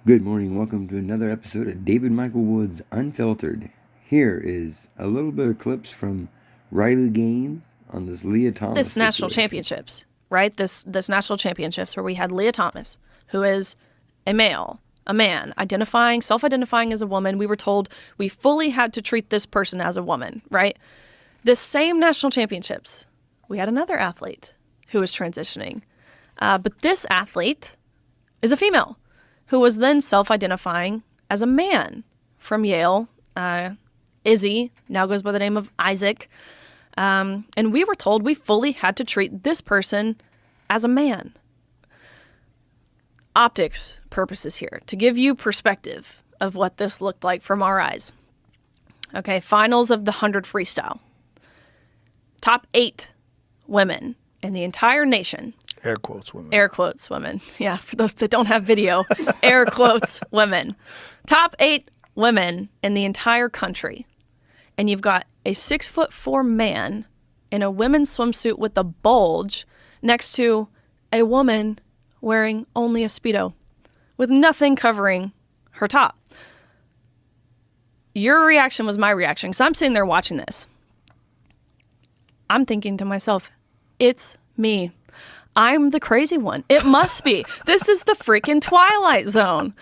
Good morning. Welcome to another episode of David Michael Wood's Unfiltered. Here is a little bit of clips from Riley Gaines on this Leah Thomas This national situation. championships, right? This national championships where we had Leah Thomas, who is a male, a man, self-identifying as a woman. We were told we fully had to treat this person as a woman, right? This same national championships, we had another athlete who was transitioning. But this athlete is a female who was then self-identifying as a man from Yale. Izzy now goes by the name of Isaac. And we were told we fully had to treat this person as a man. Optics purposes here, to give you perspective of what this looked like from our eyes. Okay, finals of the 100 freestyle. Top 8 women in the entire nation. Air quotes women. Air quotes women. Yeah, for those that don't have video, air quotes women. Top 8 women in the entire country. And you've got a 6'4" man in a women's swimsuit with a bulge next to a woman wearing only a Speedo with nothing covering her top. Your reaction was my reaction, because I'm sitting there watching this. I'm thinking to myself, it's me. I'm the crazy one. It must be. This is the freaking Twilight Zone.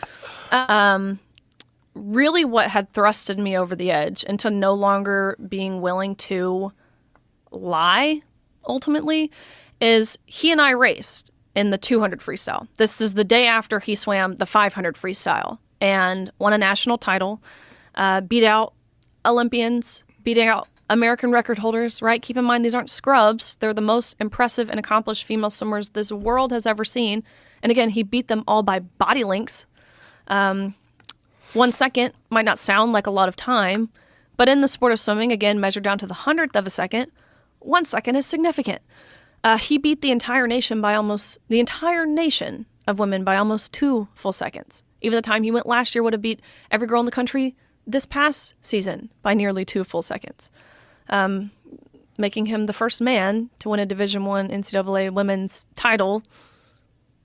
Really what had thrusted me over the edge into no longer being willing to lie, ultimately, is he and I raced in the 200 freestyle. This is the day after he swam the 500 freestyle and won a national title, beat out Olympians, beating out American record holders, right? Keep in mind, these aren't scrubs. They're the most impressive and accomplished female swimmers this world has ever seen. And again, he beat them all by body lengths. 1 second might not sound like a lot of time, but in the sport of swimming, again, measured down to the 100th of a second, 1 second is significant. He beat the entire nation of women by almost 2 full seconds. Even the time he went last year would have beat every girl in the country this past season by nearly 2 full seconds. Making him the first man to win a Division I NCAA women's title,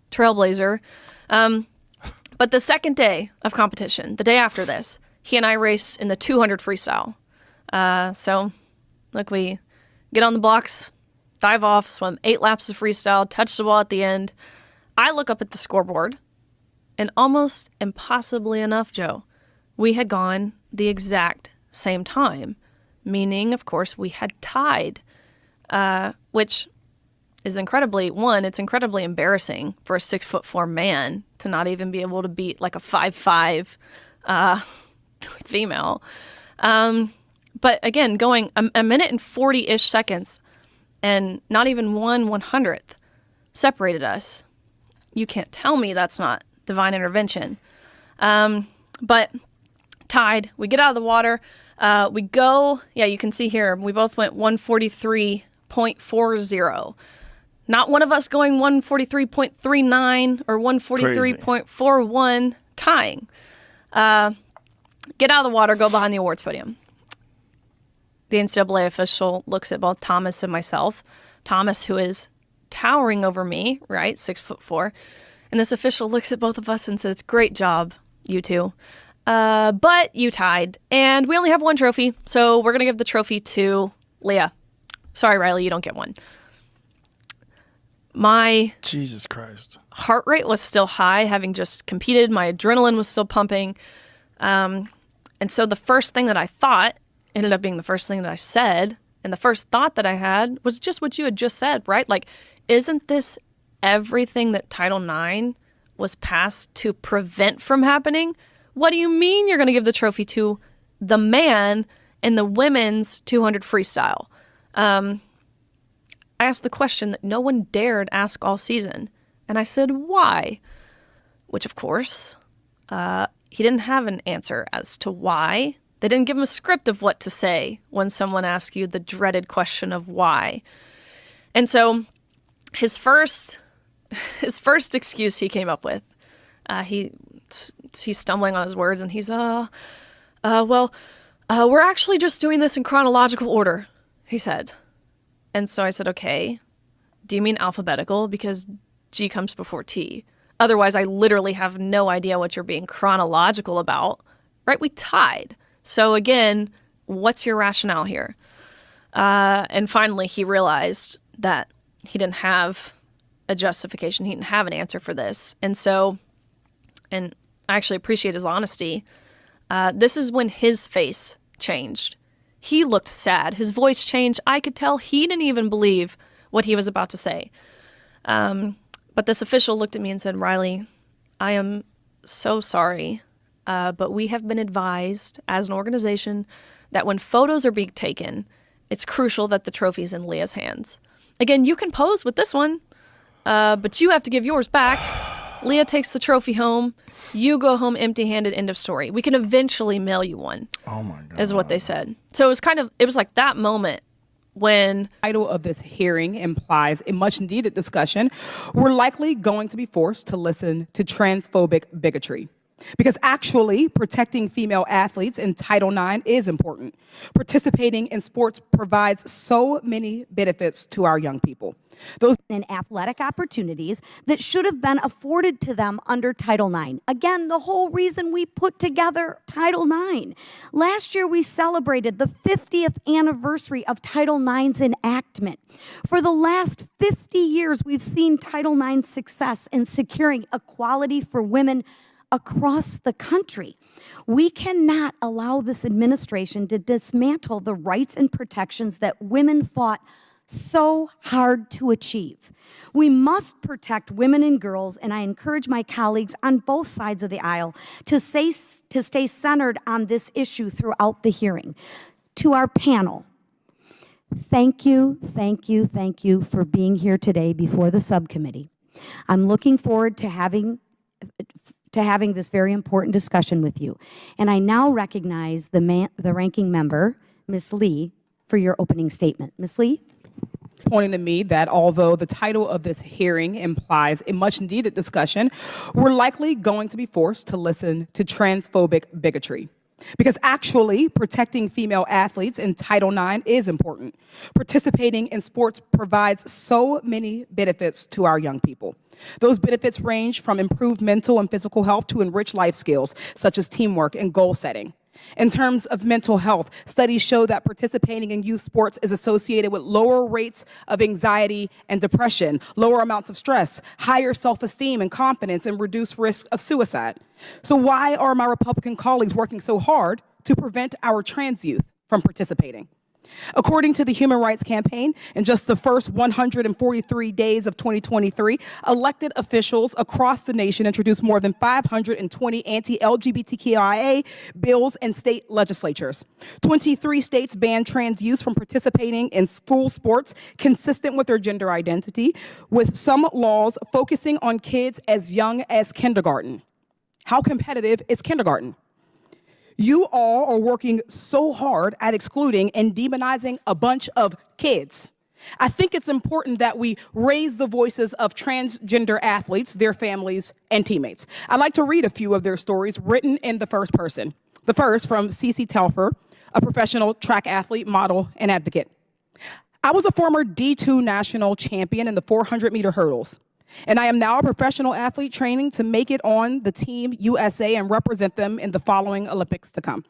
trailblazer. But the second day of competition, the day after this, he and I race in the 200 freestyle. So, look, we get on the blocks, dive off, swim 8 laps of freestyle, touch the ball at the end. I look up at the scoreboard, and almost impossibly enough, Joe, we had gone the exact same time. Meaning, of course, we had tied, which is it's incredibly embarrassing for a 6'4" man to not even be able to beat like a 5'5" female. But again, going a minute and 40-ish seconds and not even 1/100th separated us. You can't tell me that's not divine intervention. But tied, we get out of the water. We go, you can see here, we both went 143.40. Not one of us going 143.39 or 143.41 tying. Get out of the water, go behind the awards podium. The NCAA official looks at both Thomas and myself. Thomas, who is towering over me, right, 6'4". And this official looks at both of us and says, "Great job, you two. But you tied, and we only have 1 trophy, so we're going to give the trophy to Leah. Sorry, Riley, you don't get one." My Jesus Christ. heart rate was still high, having just competed. My adrenaline was still pumping. And so the first thing that I thought ended up being the first thing that I said, and the first thought that I had was just what you had just said, right? Like, isn't this everything that Title IX was passed to prevent from happening? What do you mean you're going to give the trophy to the man in the women's 200 freestyle? I asked the question that no one dared ask all season. And I said, why? Which, of course, he didn't have an answer as to why. They didn't give him a script of what to say when someone asks you the dreaded question of why. And so his first excuse he came up with, he's stumbling on his words, and he's, we're actually just doing this in chronological order, he said. And so I said, okay, do you mean alphabetical? Because G comes before T. Otherwise, I literally have no idea what you're being chronological about, right? We tied. So again, what's your rationale here? And finally, he realized that he didn't have a justification. He didn't have an answer for this. And so, and I actually appreciate his honesty, this is when his face changed. He looked sad. His voice changed. I could tell he didn't even believe what he was about to say. But this official looked at me and said, Riley, I am so sorry, but we have been advised as an organization that when photos are being taken, it's crucial that the trophy's in Leah's hands. Again, you can pose with this one, but you have to give yours back. Leah takes the trophy home. You go home empty-handed, end of story. We can eventually mail you one. Oh my God. Is what they said. So it was like that moment when the title of this hearing implies a much needed discussion. We're likely going to be forced to listen to transphobic bigotry. Because actually protecting female athletes in Title IX is important. Participating in sports provides so many benefits to our young people. Those and athletic opportunities that should have been afforded to them under Title IX. Again, the whole reason we put together Title IX. Last year, we celebrated the 50th anniversary of Title IX's enactment. For the last 50 years, we've seen Title IX's success in securing equality for women across the country. We cannot allow this administration to dismantle the rights and protections that women fought so hard to achieve. We must protect women and girls, and I encourage my colleagues on both sides of the aisle to stay centered on this issue throughout the hearing. To our panel, thank you for being here today before the subcommittee. I'm looking forward to having this very important discussion with you. And I now recognize the ranking member, Ms. Lee, for your opening statement. Ms. Lee? pointing to me that although the title of this hearing implies a much needed discussion, we're likely going to be forced to listen to transphobic bigotry. Because actually protecting female athletes in Title IX is important. Participating in sports provides so many benefits to our young people. Those benefits range from improved mental and physical health to enriched life skills, such as teamwork and goal setting. In terms of mental health, studies show that participating in youth sports is associated with lower rates of anxiety and depression, lower amounts of stress, higher self-esteem and confidence, and reduced risk of suicide. So why are my Republican colleagues working so hard to prevent our trans youth from participating? According to the Human Rights Campaign, in just the first 143 days of 2023, elected officials across the nation introduced more than 520 anti-LGBTQIA bills in state legislatures. 23 states banned trans youth from participating in school sports consistent with their gender identity, with some laws focusing on kids as young as kindergarten. How competitive is kindergarten? You all are working so hard at excluding and demonizing a bunch of kids. I think it's important that we raise the voices of transgender athletes, their families, and teammates. I'd like to read a few of their stories written in the first person. The first from Cece Telfer, a professional track athlete, model, and advocate. I was a former D2 national champion in the 400-meter hurdles. And I am now a professional athlete training to make it on the Team USA and represent them in the following Olympics to come.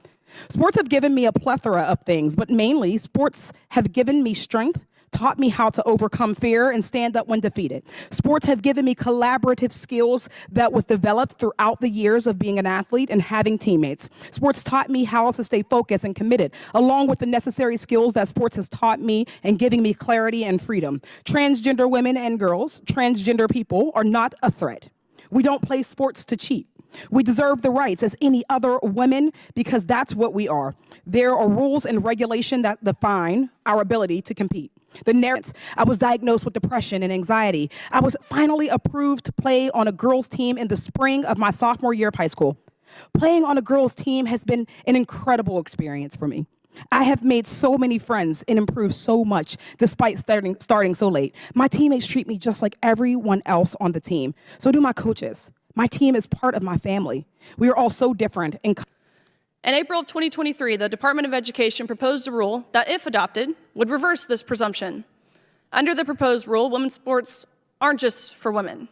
Sports have given me a plethora of things, but mainly sports have given me strength, taught me how to overcome fear and stand up when defeated. Sports have given me collaborative skills that was developed throughout the years of being an athlete and having teammates. Sports taught me how to stay focused and committed, along with the necessary skills that sports has taught me and giving me clarity and freedom. Transgender women and girls, transgender people are not a threat. We don't play sports to cheat. We deserve the rights as any other women because that's what we are. There are rules and regulation that define our ability to compete. The narratives. I was diagnosed with depression and anxiety. I was finally approved to play on a girls' team in the spring of my sophomore year of high school. Playing on a girls' team has been an incredible experience for me. I have made so many friends and improved so much despite starting so late. My teammates treat me just like everyone else on the team. So do my coaches. My team is part of my family. We are all so different. In April of 2023, the Department of Education proposed a rule that, if adopted, would reverse this presumption. Under the proposed rule, women's sports aren't just for women.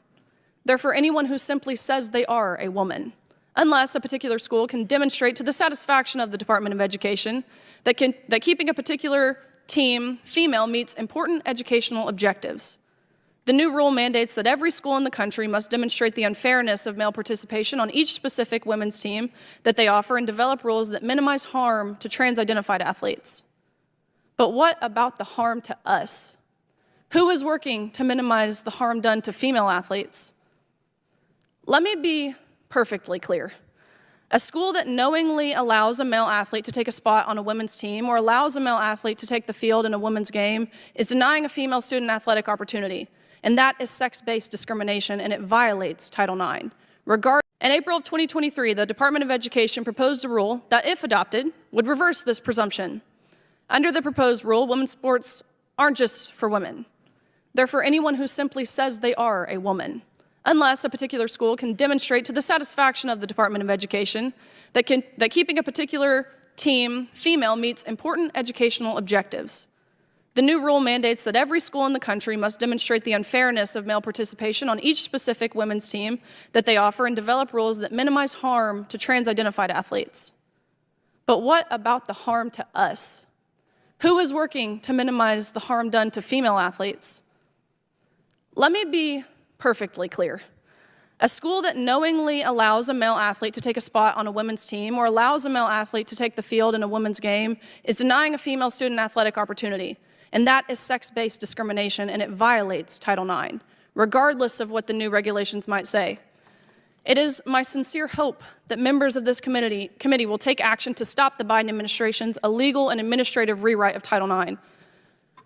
Therefore, anyone who simply says they are a woman, unless a particular school can demonstrate to the satisfaction of the Department of Education that keeping a particular team female meets important educational objectives. The new rule mandates that every school in the country must demonstrate the unfairness of male participation on each specific women's team that they offer and develop rules that minimize harm to trans-identified athletes. But what about the harm to us? Who is working to minimize the harm done to female athletes? Let me be perfectly clear. A school that knowingly allows a male athlete to take a spot on a women's team or allows a male athlete to take the field in a women's game is denying a female student athletic opportunity. And that is sex-based discrimination, and it violates Title IX. In April of 2023, the Department of Education proposed a rule that, if adopted, would reverse this presumption. Under the proposed rule, women's sports aren't just for women. They're for anyone who simply says they are a woman, unless a particular school can demonstrate to the satisfaction of the Department of Education that keeping a particular team female meets important educational objectives. The new rule mandates that every school in the country must demonstrate the unfairness of male participation on each specific women's team that they offer and develop rules that minimize harm to trans-identified athletes. But what about the harm to us? Who is working to minimize the harm done to female athletes? Let me be perfectly clear. A school that knowingly allows a male athlete to take a spot on a women's team or allows a male athlete to take the field in a women's game is denying a female student athletic opportunity. And that is sex-based discrimination, and it violates Title IX, regardless of what the new regulations might say. It is my sincere hope that members of this committee will take action to stop the Biden administration's illegal and administrative rewrite of Title IX.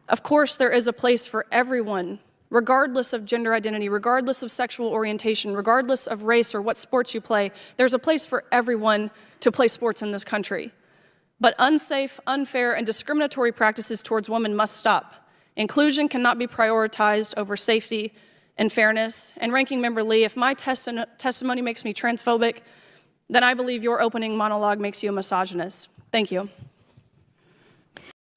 Of course, there is a place for everyone, regardless of gender identity, regardless of sexual orientation, regardless of race or what sports you play. There's a place for everyone to play sports in this country. But unsafe, unfair, and discriminatory practices towards women must stop. Inclusion cannot be prioritized over safety and fairness. And Ranking Member Lee, if my testimony makes me transphobic, then I believe your opening monologue makes you a misogynist. Thank you.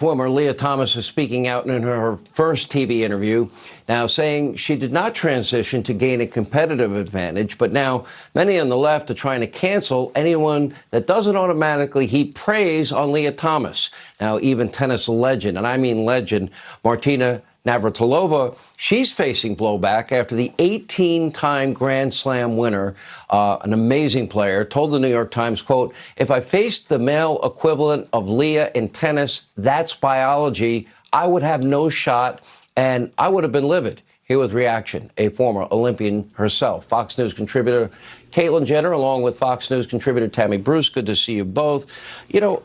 Former Leah Thomas is speaking out in her first TV interview, now saying she did not transition to gain a competitive advantage, but now many on the left are trying to cancel anyone that doesn't automatically heap praise on Leah Thomas. Now, even tennis legend, and I mean legend, Martina Navratilova, she's facing blowback after the 18-time Grand Slam winner, an amazing player, told the New York Times, quote, "If I faced the male equivalent of Leah in tennis, that's biology, I would have no shot, and I would have been livid." Here with reaction, a former Olympian herself, Fox News contributor Caitlyn Jenner, along with Fox News contributor Tammy Bruce. Good to see you both. You know,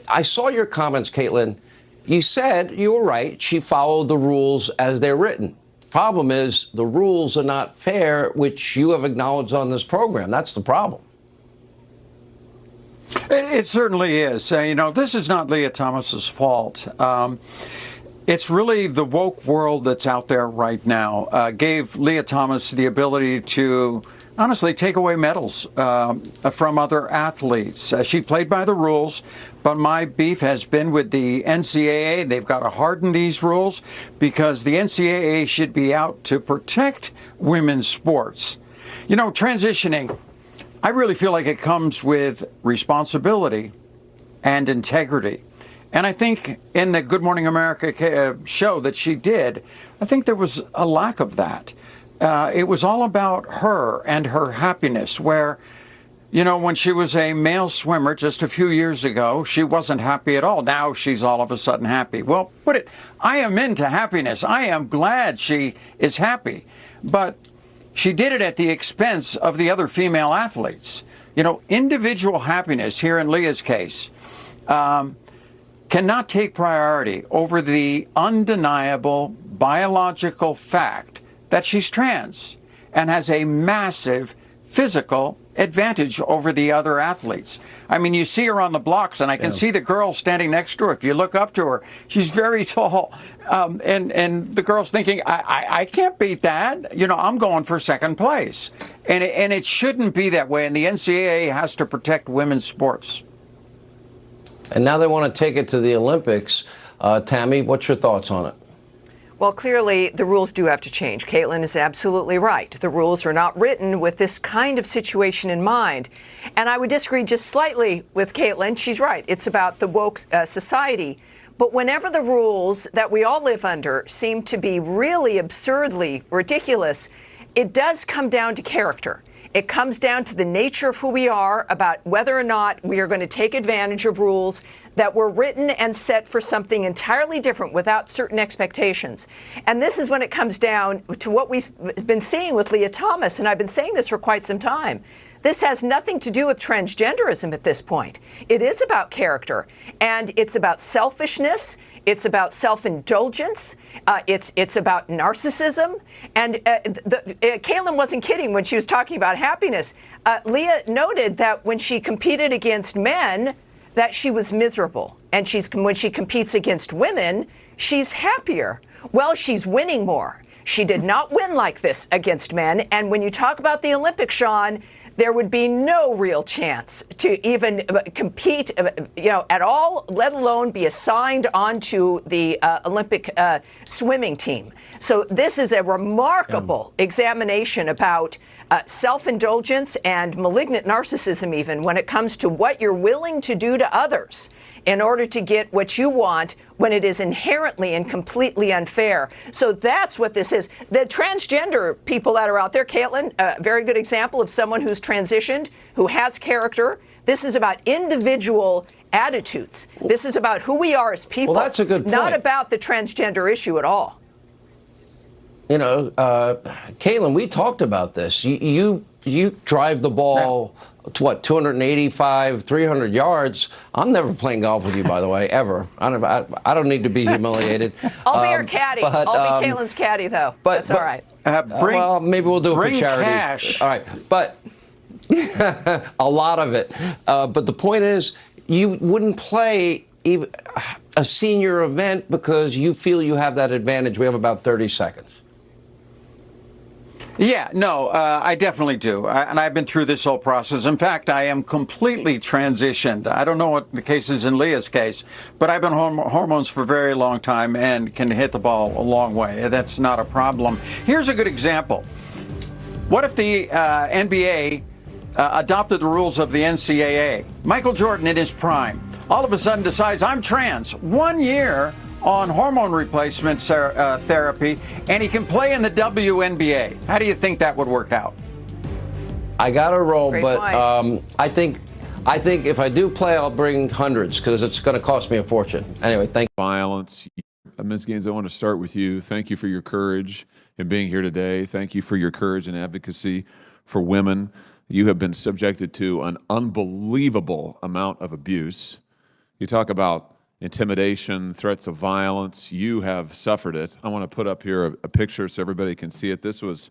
I saw your comments, Caitlyn. You said, you were right, she followed the rules as they're written. Problem is, the rules are not fair, which you have acknowledged on this program. That's the problem. It certainly is. You know, this is not Leah Thomas's fault. It's really the woke world that's out there right now. Gave Leah Thomas the ability to honestly take away medals from other athletes. She played by the rules, but my beef has been with the NCAA. They've got to harden these rules because the NCAA should be out to protect women's sports. You know, transitioning, I really feel like it comes with responsibility and integrity. And I think in the Good Morning America show that she did, I think there was a lack of that. It was all about her and her happiness, where, you know, when she was a male swimmer just a few years ago, she wasn't happy at all. Now she's all of a sudden happy. Well, I am into happiness. I am glad she is happy. But she did it at the expense of the other female athletes. You know, individual happiness here in Leah's case cannot take priority over the undeniable biological fact that she's trans and has a massive physical advantage over the other athletes. I mean, you see her on the blocks, and I can see the girl standing next to her. If you look up to her, she's very tall. And the girl's thinking, I can't beat that. You know, I'm going for second place. And it shouldn't be that way. And the NCAA has to protect women's sports. And now they want to take it to the Olympics. Tammy, what's your thoughts on it? Well, clearly, the rules do have to change. Caitlin is absolutely right. The rules are not written with this kind of situation in mind. And I would disagree just slightly with Caitlin. She's right. It's about the woke society. But whenever the rules that we all live under seem to be really absurdly ridiculous, it does come down to character. It comes down to the nature of who we are, about whether or not we are going to take advantage of rules that were written and set for something entirely different without certain expectations. And this is when it comes down to what we've been seeing with Leah Thomas, and I've been saying this for quite some time. This has nothing to do with transgenderism at this point. It is about character, and it's about selfishness. It's about self-indulgence. It's about narcissism. And Caitlin wasn't kidding when she was talking about happiness. Leah noted that when she competed against men, that she was miserable. And when she competes against women, she's happier. Well, she's winning more. She did not win like this against men. And when you talk about the Olympics, Sean, there would be no real chance to even compete, at all, let alone be assigned onto the Olympic swimming team. So this is a remarkable examination about self-indulgence and malignant narcissism, even when it comes to what you're willing to do to others in order to get what you want when it is inherently and completely unfair. So that's what this is. The transgender people that are out there, Caitlin, a very good example of someone who's transitioned, who has character. This is about individual attitudes. This is about who we are as people. Well, that's a good point. Not about the transgender issue at all. You know, Caitlin, we talked about this. You drive the ball, to what, 285, 300 yards. I'm never playing golf with you, by the way, ever. I don't need to be humiliated. I'll be your caddy. I'll be Caitlin's caddy, though. That's all right. Well, maybe we'll do it for charity. Cash. All right, but a lot of it. But the point is, you wouldn't play even a senior event because you feel you have that advantage. We have about 30 seconds. Yeah, no, I definitely do. And I've been through this whole process. In fact, I am completely transitioned. I don't know what the case is in Leah's case, but I've been on hormones for a very long time and can hit the ball a long way. That's not a problem. Here's a good example. What if the NBA adopted the rules of the NCAA? Michael Jordan in his prime all of a sudden decides, I'm trans. 1 year on hormone replacement therapy, and he can play in the WNBA. How do you think that would work out? I got to roll, Great but point. I think if I do play, I'll bring hundreds because it's going to cost me a fortune. Anyway, thank you. Violence. Ms. Gaines, I want to start with you. Thank you for your courage in being here today. Thank you for your courage and advocacy for women. You have been subjected to an unbelievable amount of abuse. You talk about intimidation, threats of violence. You have suffered it. I want to put up here a picture so everybody can see it. This was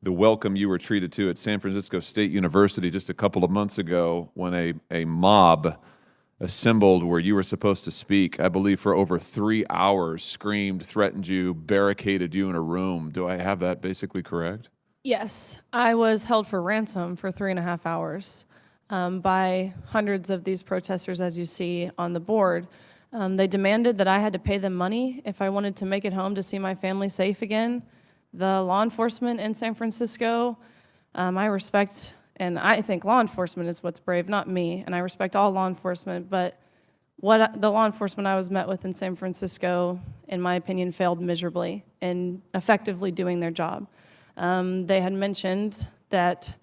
the welcome you were treated to at San Francisco State University just a couple of months ago when a mob assembled where you were supposed to speak, I believe for over 3 hours, screamed, threatened you, barricaded you in a room. Do I have that basically correct? Yes, I was held for ransom for 3.5 hours by hundreds of these protesters, as you see on the board. They demanded that I had to pay them money if I wanted to make it home to see my family safe again. The law enforcement in San Francisco, I respect, and I think law enforcement is what's brave, not me, and I respect all law enforcement, but the law enforcement I was met with in San Francisco, in my opinion, failed miserably in effectively doing their job. They had mentioned that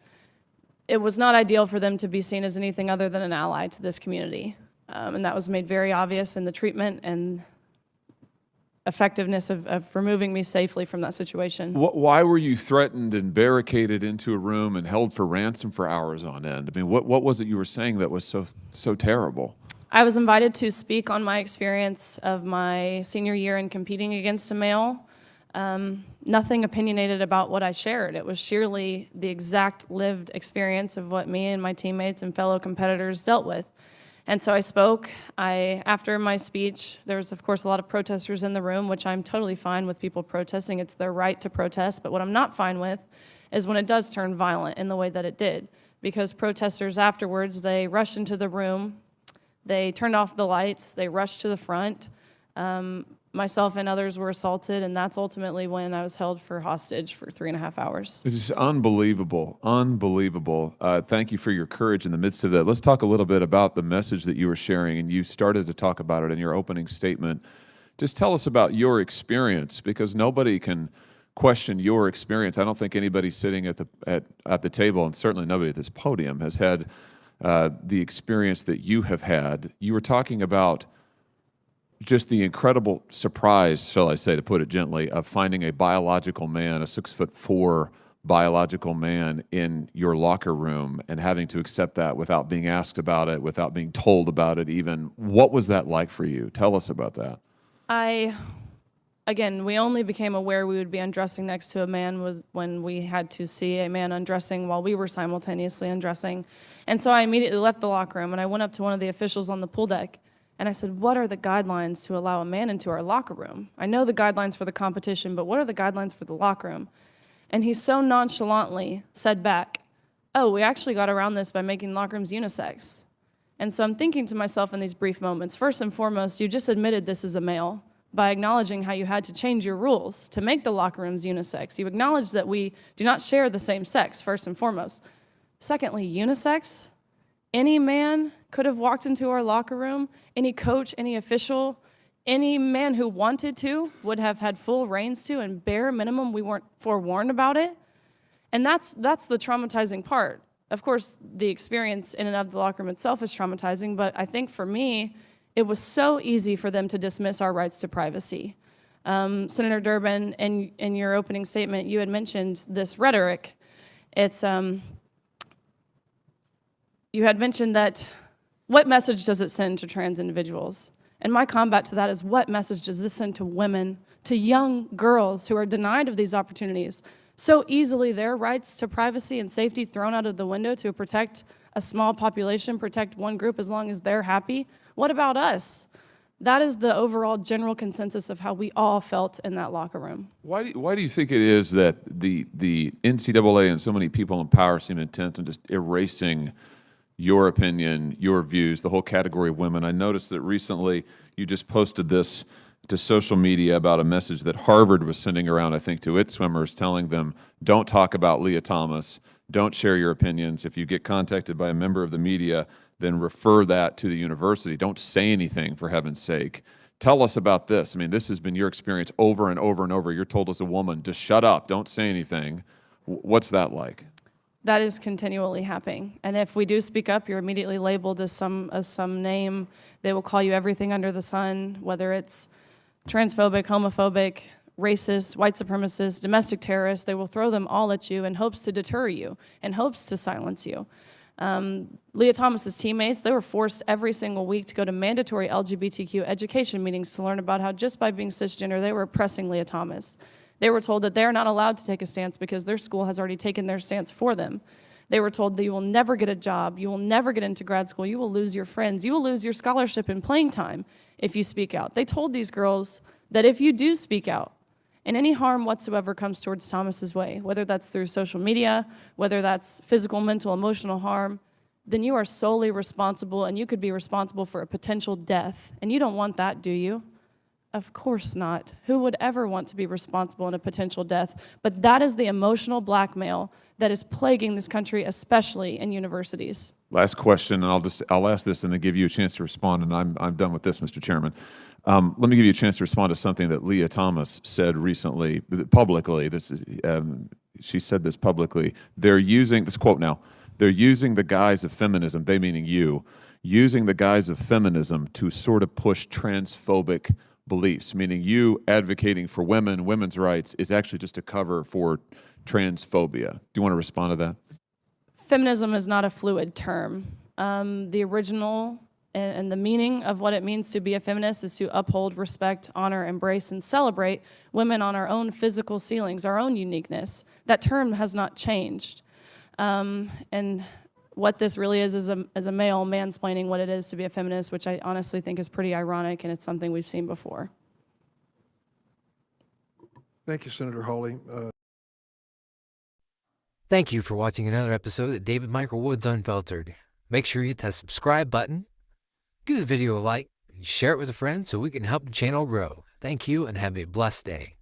it was not ideal for them to be seen as anything other than an ally to this community. And that was made very obvious in the treatment and effectiveness of removing me safely from that situation. Why were you threatened and barricaded into a room and held for ransom for hours on end? I mean, what was it you were saying that was so terrible? I was invited to speak on my experience of my senior year in competing against a male. Nothing opinionated about what I shared. It was sheerly the exact lived experience of what me and my teammates and fellow competitors dealt with. And so I spoke. After my speech, there was, of course, a lot of protesters in the room, which I'm totally fine with people protesting. It's their right to protest. But what I'm not fine with is when it does turn violent in the way that it did. Because protesters afterwards, they rushed into the room. They turned off the lights. They rushed to the front. myself and others were assaulted, and that's ultimately when I was held for hostage for 3.5 hours. It's just unbelievable, unbelievable. Thank you for your courage in the midst of that. Let's talk a little bit about the message that you were sharing, and you started to talk about it in your opening statement. Just tell us about your experience, because nobody can question your experience. I don't think anybody sitting at the table, and certainly nobody at this podium, has had the experience that you have had. You were talking about just the incredible surprise, shall I say, to put it gently, of finding a biological man, a 6'4" biological man in your locker room, and having to accept that without being asked about it, without being told about it even. What was that like for you? Tell us about that. Again, we only became aware we would be undressing next to a man was when we had to see a man undressing while we were simultaneously undressing. And so I immediately left the locker room, and I went up to one of the officials on the pool deck, and I said, what are the guidelines to allow a man into our locker room? I know the guidelines for the competition, but what are the guidelines for the locker room? And he so nonchalantly said back, oh, we actually got around this by making locker rooms unisex. And so I'm thinking to myself in these brief moments, first and foremost, you just admitted this is a male by acknowledging how you had to change your rules to make the locker rooms unisex. You acknowledge that we do not share the same sex, first and foremost. Secondly, unisex? Any man could have walked into our locker room, any coach, any official, any man who wanted to would have had full reins to, and bare minimum, we weren't forewarned about it. And that's the traumatizing part. Of course, the experience in and of the locker room itself is traumatizing, but I think for me, it was so easy for them to dismiss our rights to privacy. Senator Durbin, in your opening statement, you had mentioned this rhetoric. It's, you had mentioned that, what message does it send to trans individuals? And my combat to that is, what message does this send to women, to young girls who are denied of these opportunities? So easily their rights to privacy and safety thrown out of the window to protect a small population, protect one group as long as they're happy. What about us? That is the overall general consensus of how we all felt in that locker room. Why do you think it is that the NCAA and so many people in power seem intent on just erasing your opinion, your views, the whole category of women? I noticed that recently you just posted this to social media about a message that Harvard was sending around, I think, to its swimmers, telling them, don't talk about Leah Thomas, don't share your opinions. If you get contacted by a member of the media, then refer that to the university. Don't say anything, for heaven's sake. Tell us about this. I mean, this has been your experience over and over and over. You're told as a woman to shut up, don't say anything. What's that like? That is continually happening. And if we do speak up, you're immediately labeled as some name. They will call you everything under the sun, whether it's transphobic, homophobic, racist, white supremacist, domestic terrorist. They will throw them all at you in hopes to deter you, in hopes to silence you. Leah Thomas's teammates, they were forced every single week to go to mandatory LGBTQ education meetings to learn about how just by being cisgender, they were oppressing Leah Thomas. They were told that they're not allowed to take a stance because their school has already taken their stance for them. They were told that you will never get a job, you will never get into grad school, you will lose your friends, you will lose your scholarship and playing time if you speak out. They told these girls that if you do speak out, and any harm whatsoever comes towards Thomas's way, whether that's through social media, whether that's physical, mental, emotional harm, then you are solely responsible, and you could be responsible for a potential death. And you don't want that, do you? Of course not. Who would ever want to be responsible in a potential death? But that is the emotional blackmail that is plaguing this country, especially in universities. Last question, and I'll ask this and then give you a chance to respond, and I'm done with this, Mr. Chairman. Let me give you a chance to respond to something that Leah Thomas said recently, publicly. She said this publicly. They're using, this quote now, they're using the guise of feminism, they meaning you, using the guise of feminism to sort of push transphobic beliefs, meaning you advocating for women, women's rights is actually just a cover for transphobia. Do you want to respond to that? Feminism is not a fluid term. The original and the meaning of what it means to be a feminist is to uphold, respect, honor, embrace, and celebrate women on our own physical ceilings, our own uniqueness. That term has not changed. And what this really is a male mansplaining what it is to be a feminist, which I honestly think is pretty ironic, and it's something we've seen before. Thank you, Senator Hawley. Thank you for watching another episode of David Michael Woods Unfiltered. Make sure you hit that subscribe button, give the video a like, and share it with a friend so we can help the channel grow. Thank you and have a blessed day.